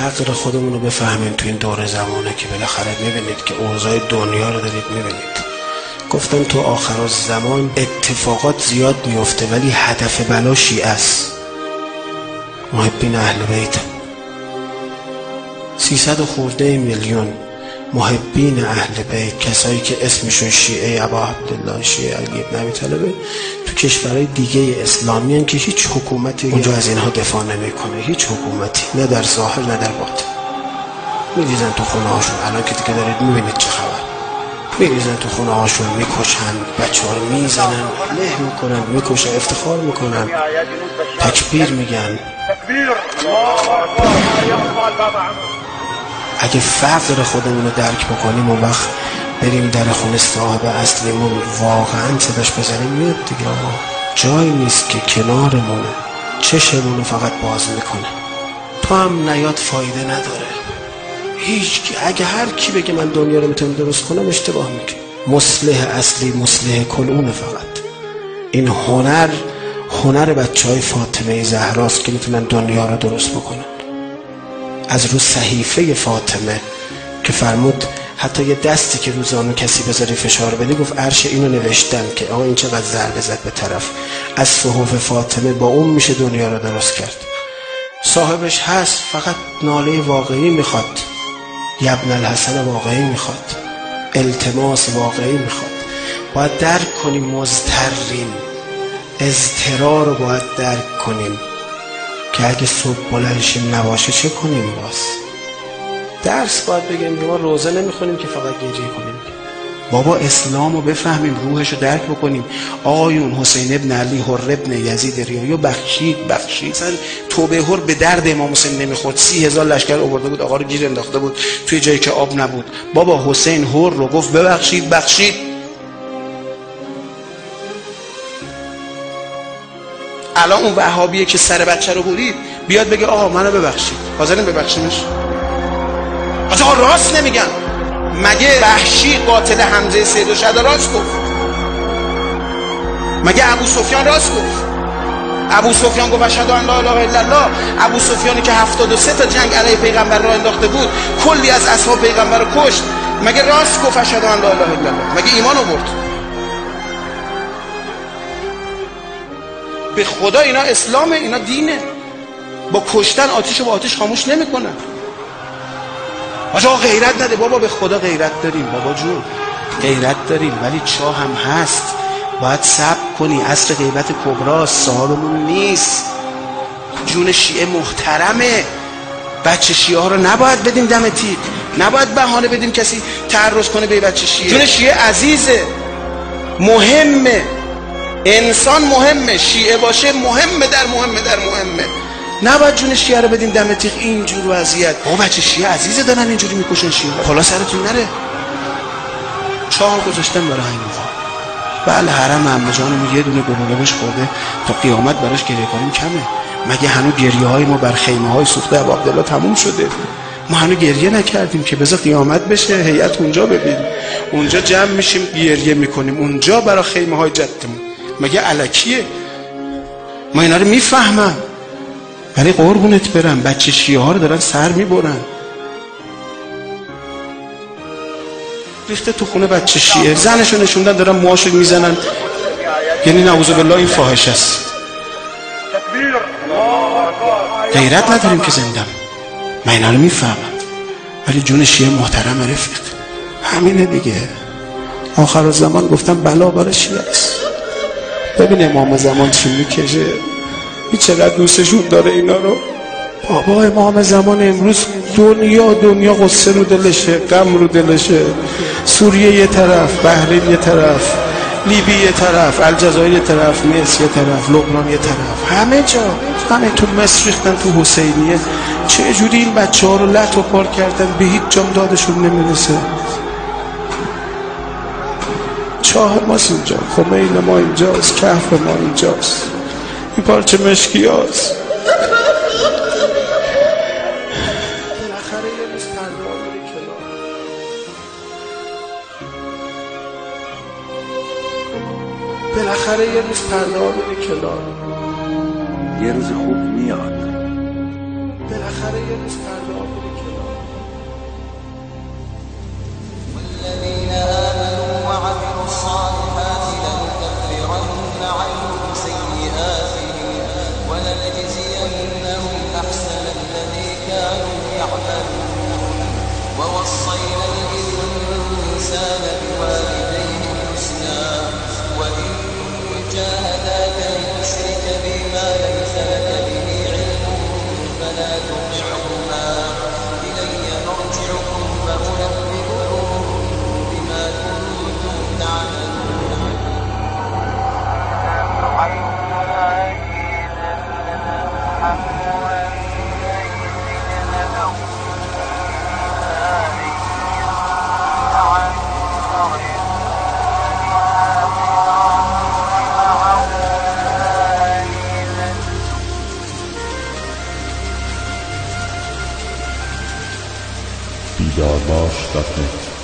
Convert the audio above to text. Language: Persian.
فقر خودمون رو بفهمیم تو این دور زمانه که بالاخره میبینید که اوضاع دنیا رو دارید میبینید. گفتم تو آخر الزمان اتفاقات زیاد میفته ولی هدف بلا شیعه است، محبین اهل بیت. 300 و خورده میلیون محبین اهل بیت، کسایی که اسمشون شیعه ابا عبدالله، شیعه علی ابن ابی طالب، تو کشورهای دیگه اسلامی هن که هیچ حکومتی اونجا از اینها دفاع نمیکنه، هیچ حکومتی، نه در ظاهر نه در باطن. میریزن تو خونه هاشون، الان که دیگه دارید میبینید چه خبر، میریزن تو خونه هاشون، میکشن، بچه ها رو میزنن، له میکنن، میکشن، افتخار میکنن، تکبیر میگن. اگه فقر خودمون رو درک بکنیم اون وقت بریم در خونه صاحب اصلیمون واقعا صداش بزنیم، میاد دیگه. جایی نیست که کنارمونه، چشمون رو فقط باز میکنه. تو هم نیاد فایده نداره هیچ کی. اگه هر کی بگه من دنیا رو میتونم درست کنم اشتباه میکنه. مصلح اصلی، مصلح کل اونه. فقط این هنر بچه های فاطمه زهراست که میتونن دنیا رو درست بکنن. از رو صحیفه فاطمه که فرمود حتی یه دستی که روزانو کسی بذاری فشار بده، گفت عرش اینو نوشتن که آقا این چقدر ضربه زد به طرف. از صحف فاطمه با اون میشه دنیا رو درست کرد. صاحبش هست، فقط ناله واقعی میخواد، یبن الحسن واقعی میخواد، التماس واقعی میخواد. باید درک کنیم مضطریم، اضطرار رو باید درک کنیم که اگه صبح بلند شیم نباشه چه کنیم. باز درس باید بگیم که ما روزه نمیخونیم که فقط گریه کنیم. بابا اسلام رو بفهمیم، روحش رو درک بکنیم. آقایون حسین ابن علی، حر ابن یزید ریاحی بخشید. مثلا توبه حر به درد امام حسین نمیخورد، 30,000 لشکر آورده بود، آقا رو گیر انداخته بود توی جایی که آب نبود. بابا حسین حر رو گفت ببخشید. الان اون وهابیه که سر بچه رو برید بیاد بگه آقا منو ببخشید، حاضرین ببخشیمش؟ آقا راست نمیگن. مگه وحشی قاتل حمزه سید الشهدا راست گفت؟ مگه ابو سفیان راست گفت؟ ابو سفیان گفت اشهد ان لا اله الا الله. ابو سفیانی که 73 تا جنگ علیه پیغمبر را انداخته بود، کلی از اصحاب پیغمبر رو کشت، مگه راست گفت اشهد ان لا اله الا الله؟ مگه ایمان آورد؟ به خدا اینا اسلامه، اینا دینه. با کشتن آتیشو با آتیش خاموش نمیکنن. آقا غیرت نده. بابا به خدا غیرت داریم، بابا جون غیرت داریم، ولی چاه هم هست. باید صبر کنی. عصر غیبت کبراست، صاحبمون نیست. جون شیعه محترمه. بچه شیعه ها رو نباید بدیم دم تیغ، نباید بهانه بدیم کسی تعرض کنه به بچه شیعه. جون شیعه عزیزه، مهمه، انسان مهمه، شیعه باشه مهمه در مهمه. نباید جون شیعه رو بدیم دم تیغ اینجور وضعیت. بابا بچه شیعه عزیزه دارن اینجوری میکشن شیعه. خلا سرتون نره. چاه گذاشتن برای همین موقع. بله حرم عمه جانم یه دونه گلوله بهش خورده، تا قیامت براش گریه کنیم کمه؟ مگه هنوز گریه های ما بر خیمه های سوخته ابو عبدالله تموم شده؟ ما هنوز گریه نکردیم که بذار قیامت بشه هیئت اونجا ببین، اونجا جمع میشیم گریه میکنیم، اونجا برای خیمه های جدمون. مگه الکیه؟ ما اینا رو میفهمم، ولی قربونت برم بچه شیعه ها رو دارن سر میبرن. ریخته تو خونه بچه شیعه، زنشو نشوندن دارن موهاشو میزنن. یعنی نعوذ بالله این فاحشه است. غیرت نداریم که زندم. من اینا رو میفهمم، ولی جون شیعه محترم رفیق. همینه دیگه. آخر الزمان گفتم بلا برای شیعه است. ببین امام زمان چی میکشه، چقدر دوستشون داره اینا رو. بابا امام زمان امروز دنیا قصه رو دلشه، غم رو دلشه. سوریه یه طرف، بحرین یه طرف، لیبی یه طرف، الجزایر یه طرف، مصر یه طرف، لبنان یه طرف، همه جا. همه تو مصر ریختن، تو حسینیه. چه جوری این بچه ها رو لط و پار کردن، به هیچ جام دادشون نمیرسه. چاه ماست اینجا، خمین ما اینجاست، کهف ما اینجاست، این پارچه مشکی هاست. بالاخره یه روز پرده میره کنار. بالاخره یه روز پرده میره کنار. یه روز خوب میاد. بالاخره یه روز پرده فلا تطعوها إلي مرجعكم فأنبئكم بما كنتم تعملون بیدارباش.net